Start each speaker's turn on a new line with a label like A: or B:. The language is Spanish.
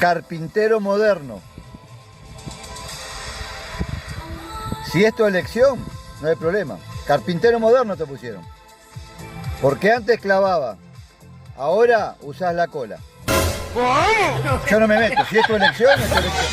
A: Carpintero moderno. Si es tu elección, no hay problema. Carpintero moderno te pusieron. Porque antes clavaba. Ahora usás la cola. Yo no me meto. Si es tu elección, es tu elección.